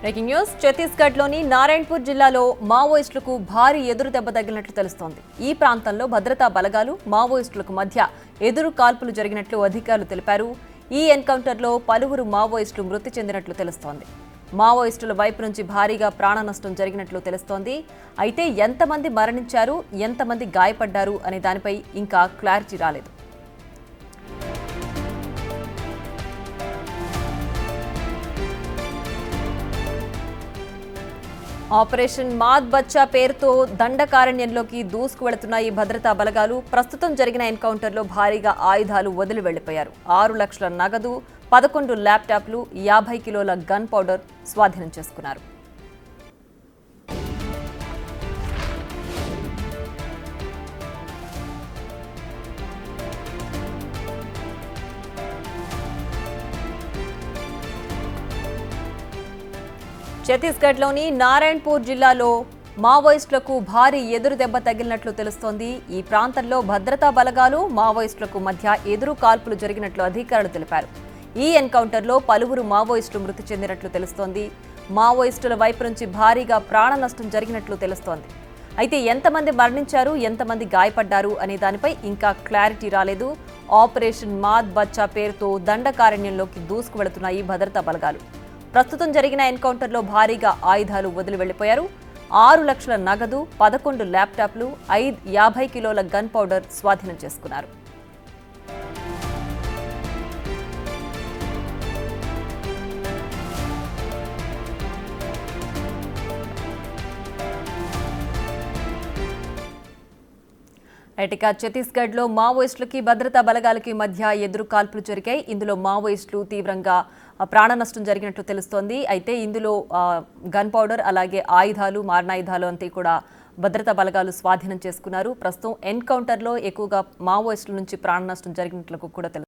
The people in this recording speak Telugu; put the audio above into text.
బ్రేకింగ్ న్యూస్ ఛత్తీస్గఢ్లోని నారాయణపూర్ జిల్లాలో మావోయిస్టులకు భారీ ఎదురు దెబ్బ తగిలినట్లు తెలుస్తోంది. ఈ ప్రాంతంలో భద్రతా బలగాలు మావోయిస్టులకు మధ్య ఎదురు కాల్పులు జరిగినట్లు అధికారులు తెలిపారు. ఈ ఎన్కౌంటర్లో పలువురు మావోయిస్టులు మృతి చెందినట్లు తెలుస్తోంది. మావోయిస్టుల వైపు నుంచి భారీగా ప్రాణ నష్టం జరిగినట్లు తెలుస్తోంది. అయితే ఎంతమంది మరణించారు, ఎంతమంది గాయపడ్డారు అనే దానిపై ఇంకా క్లారిటీ రాలేదు. ఆపరేషన్ మాద్ బచ్చా పేరుతో దండకారణ్యంలోకి దూసుకు వెళుతున్న ఈ భద్రతా బలగాలు ప్రస్తుతం జరిగిన ఎన్కౌంటర్లో భారీగా ఆయుధాలు వదిలి వెళ్లిపోయారు. 6 లక్షల నగదు, 11 ల్యాప్టాప్లు, 50 కిలోల గన్ పౌడర్ స్వాధీనం చేసుకున్నారు. ఛత్తీస్గఢ్లోని నారాయణపూర్ జిల్లాలో మావోయిస్టులకు భారీ ఎదురు దెబ్బ తగిలినట్లు తెలుస్తోంది. ఈ ప్రాంతంలో భద్రతా బలగాలు మావోయిస్టులకు మధ్య ఎదురు కాల్పులు జరిగినట్లు అధికారులు తెలిపారు. ఈ ఎన్కౌంటర్లో పలువురు మావోయిస్టులు మృతి చెందినట్లు తెలుస్తోంది. మావోయిస్టుల వైపు నుంచి భారీగా ప్రాణ నష్టం జరిగినట్లు తెలుస్తోంది. అయితే ఎంతమంది మరణించారు, ఎంతమంది గాయపడ్డారు అనే దానిపై ఇంకా క్లారిటీ రాలేదు. ఆపరేషన్ మాద్ బచ్చా పేరుతో దండకారణ్యంలోకి దూసుకు వెళుతున్న ఈ భద్రతా బలగాలు ప్రస్తుతం జరిగిన ఎన్కౌంటర్లో భారీగా ఆయుధాలు వదిలి వెళ్లిపోయారు. 6 లక్షల నగదు, 11 ల్యాప్టాప్లు, 50 కిలోల గన్ పౌడర్ స్వాధీనం చేసుకున్నారు. ఇక ఛత్తీస్గఢ్లో మావోయిస్టులకి భద్రతా బలగాలకి మధ్య ఎదురు కాల్పులు జరిగాయి. ఇందులో మావోయిస్టులు తీవ్రంగా ప్రాణ నష్టం జరిగినట్లు తెలుస్తోంది. అయితే ఇందులో గన్ పౌడర్ అలాగే ఆయుధాలు, మారణాయుధాలు అంతా కూడా భద్రతా బలగాలు స్వాధీనం చేసుకున్నారు. ప్రస్తుతం ఎన్కౌంటర్లో ఎక్కువగా మావోయిస్టుల నుంచి ప్రాణ నష్టం జరిగినట్లు కూడా తెలుస్తుంది.